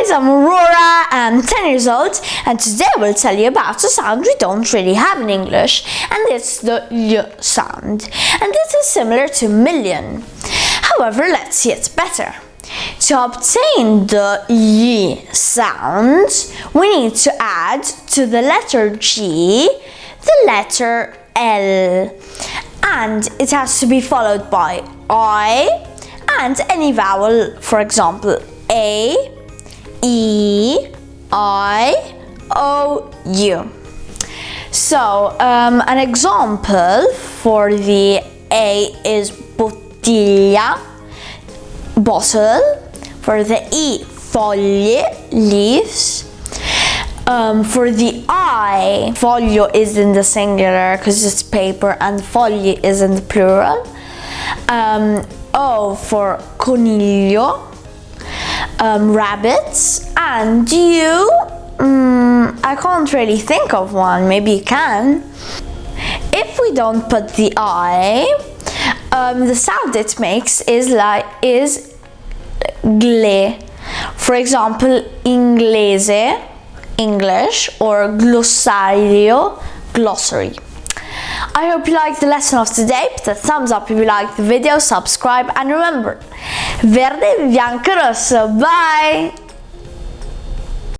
guys, I'm Aurora, I'm 10 years old, and today I will tell you about a sound we don't really have in English, and it's the y sound. And this is similar to million. However, let's see it better. To obtain the y sound, we need to add to the letter G the letter L, and it has to be followed by I and any vowel, for example A, E, I, O, U. So an example for the A is bottiglia, bottle. For the E, foglie, leaves. For the I, foglio is in the singular because it's paper, and fogli is in the plural. O for coniglio, rabbits. And U, I can't really think of one, maybe you can. If we don't put the I, the sound it makes is gle. For example, inglese, English, or glossario, glossary. I hope you liked the lesson of today. Put a thumbs up if you liked the video, subscribe, and remember, verde, bianco, rosso. Bye!